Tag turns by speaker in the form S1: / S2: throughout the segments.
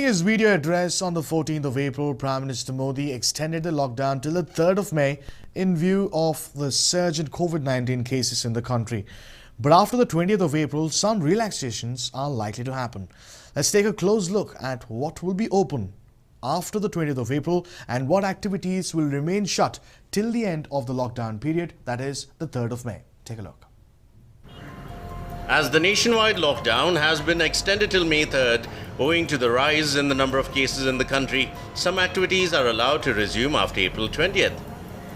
S1: his video address on the 14th of April, Prime Minister Modi extended the lockdown till the 3rd of May in view of the surge in COVID-19 cases in the country. But after the 20th of April, some relaxations are likely to happen. Let's take a close look at what will be open after the 20th of April and what activities will remain shut till the end of the lockdown period, that is the 3rd of May. Take a look.
S2: As the nationwide lockdown has been extended till May 3rd, owing to the rise in the number of cases in the country, some activities are allowed to resume after April 20th.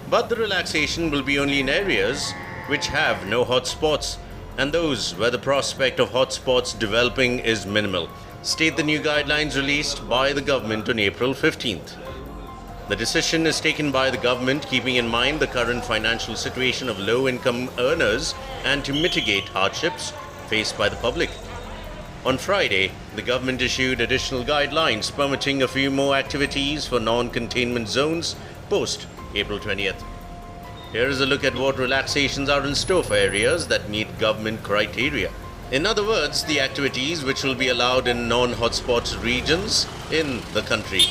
S2: But the relaxation will be only in areas which have no hotspots and those where the prospect of hotspots developing is minimal, state the new guidelines released by the government on April 15th. The decision is taken by the government keeping in mind the current financial situation of low-income earners and to mitigate hardships faced by the public. On Friday, the government issued additional guidelines permitting a few more activities for non-containment zones post April 20th. Here is a look at what relaxations are in store for areas that meet government criteria. In other words, the activities which will be allowed in non-hotspot regions in the country.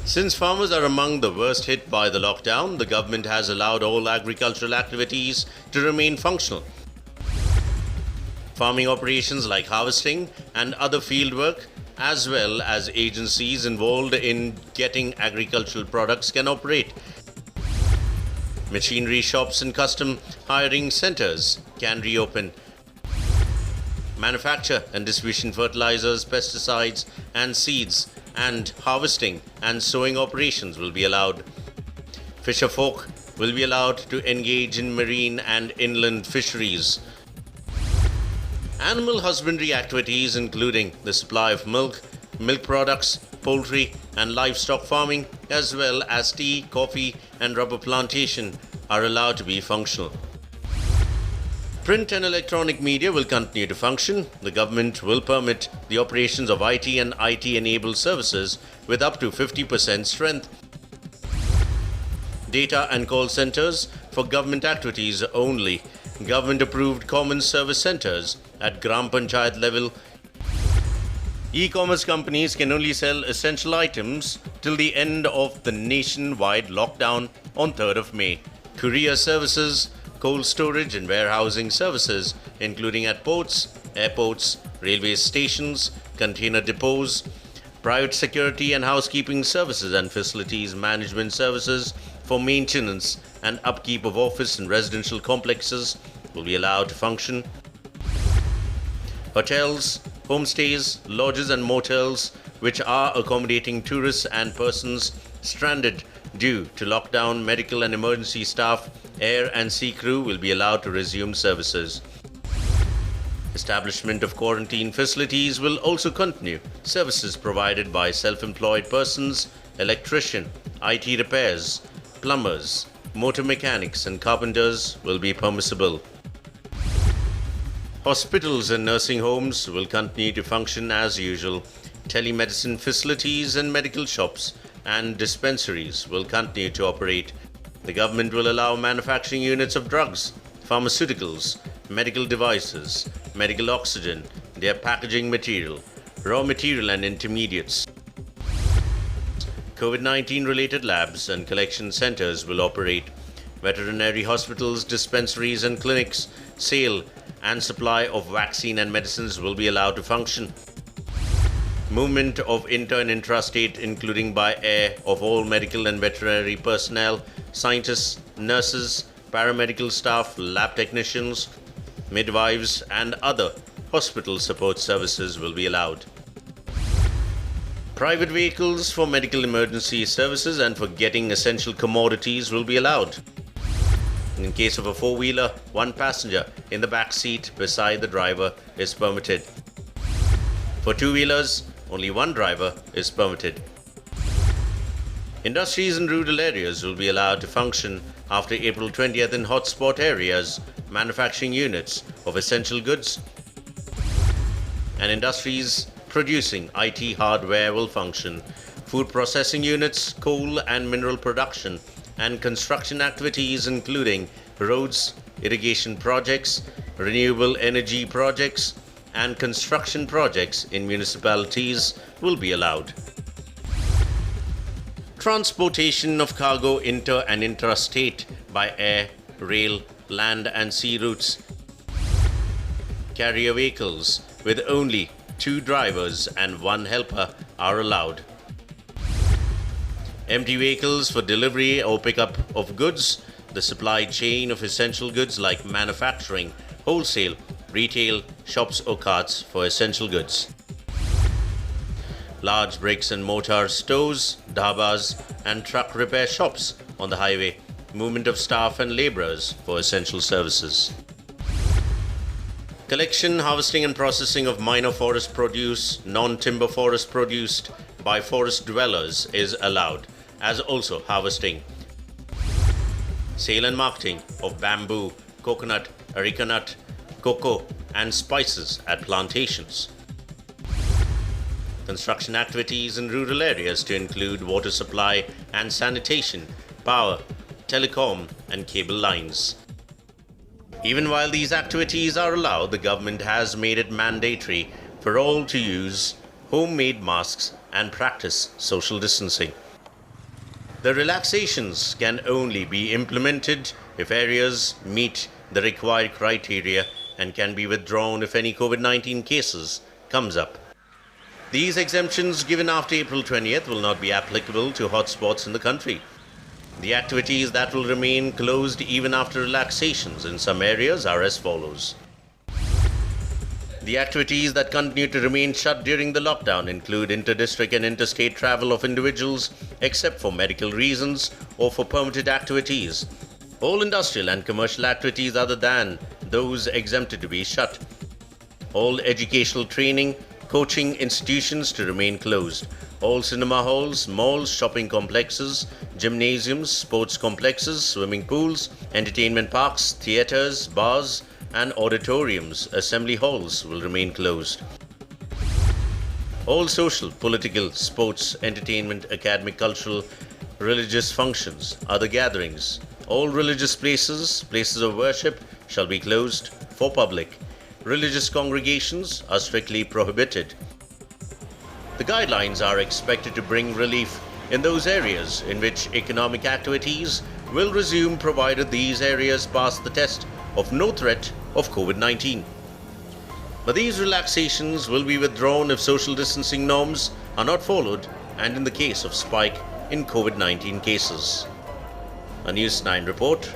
S2: Since farmers are among the worst hit by the lockdown, the government has allowed all agricultural activities to remain functional. Farming operations like harvesting and other field work, as well as agencies involved in getting agricultural products, can operate. Machinery shops and custom hiring centers can reopen. Manufacture and distribution fertilizers, pesticides and seeds and harvesting and sowing operations will be allowed. Fisher folk will be allowed to engage in marine and inland fisheries. Animal husbandry activities including the supply of milk, milk products, poultry and livestock farming, as well as tea, coffee and rubber plantation are allowed to be functional. Print and electronic media will continue to function. The government will permit the operations of IT and IT-enabled services with up to 50% strength. Data and call centers for government activities only. Government-approved common service centers at Gram Panchayat level. E-commerce companies can only sell essential items till the end of the nationwide lockdown on 3rd of May. Courier services, cold storage and warehousing services, including at ports, airports, railway stations, container depots, private security and housekeeping services and facilities management services for maintenance and upkeep of office and residential complexes will be allowed to function. Hotels, homestays, lodges and motels which are accommodating tourists and persons stranded due to lockdown, medical and emergency staff, air and sea crew will be allowed to resume services. Establishment of quarantine facilities will also continue. Services provided by self-employed persons, electrician, IT repairs, plumbers, motor mechanics and carpenters will be permissible. Hospitals and nursing homes will continue to function as usual. Telemedicine facilities and medical shops and dispensaries will continue to operate. The government will allow manufacturing units of drugs, pharmaceuticals, medical devices, medical oxygen, their packaging material, raw material and intermediates. COVID-19 related labs and collection centers will operate. Veterinary hospitals, dispensaries and clinics, sale and supply of vaccine and medicines will be allowed to function. Movement of inter and intrastate, including by air, of all medical and veterinary personnel, scientists, nurses, paramedical staff, lab technicians, midwives and other hospital support services will be allowed. Private vehicles for medical emergency services and for getting essential commodities will be allowed. In case of a four-wheeler, one passenger in the back seat beside the driver is permitted. For two-wheelers, only one driver is permitted. Industries in rural areas will be allowed to function after April 20th in hotspot areas. Manufacturing units of essential goods and industries producing IT hardware will function. Food processing units, coal and mineral production and construction activities including roads, irrigation projects, renewable energy projects and construction projects in municipalities will be allowed. Transportation of cargo inter and intrastate by air, rail, land and sea routes. Carrier vehicles with only 2 drivers and 1 helper are allowed. Empty vehicles for delivery or pickup of goods, the supply chain of essential goods like manufacturing, wholesale, retail, shops or carts for essential goods. Large bricks and mortar stores, dhabas and truck repair shops on the highway, movement of staff and labourers for essential services. Collection, harvesting and processing of minor forest produce, non-timber forest produced by forest dwellers is allowed, as also harvesting. Sale and marketing of bamboo, coconut, areca nut, cocoa and spices at plantations. Construction activities in rural areas to include water supply and sanitation, power, telecom and cable lines. Even while these activities are allowed, the government has made it mandatory for all to use homemade masks and practice social distancing. The relaxations can only be implemented if areas meet the required criteria and can be withdrawn if any COVID-19 cases comes up. These exemptions given after April 20th will not be applicable to hotspots in the country. The activities that will remain closed even after relaxations in some areas are as follows. The activities that continue to remain shut during the lockdown include inter-district and interstate travel of individuals except for medical reasons or for permitted activities. All industrial and commercial activities other than those exempted to be shut. All educational training, coaching institutions to remain closed. All cinema halls, malls, shopping complexes, gymnasiums, sports complexes, swimming pools, entertainment parks, theatres, bars, and auditoriums, assembly halls will remain closed. All social, political, sports, entertainment, academic, cultural, religious functions, other gatherings, all religious places, places of worship shall be closed for public. Religious congregations are strictly prohibited. The guidelines are expected to bring relief in those areas in which economic activities will resume provided these areas pass the test of no threat of COVID-19. But these relaxations will be withdrawn if social distancing norms are not followed and in the case of spike in COVID-19 cases. A News 9 report.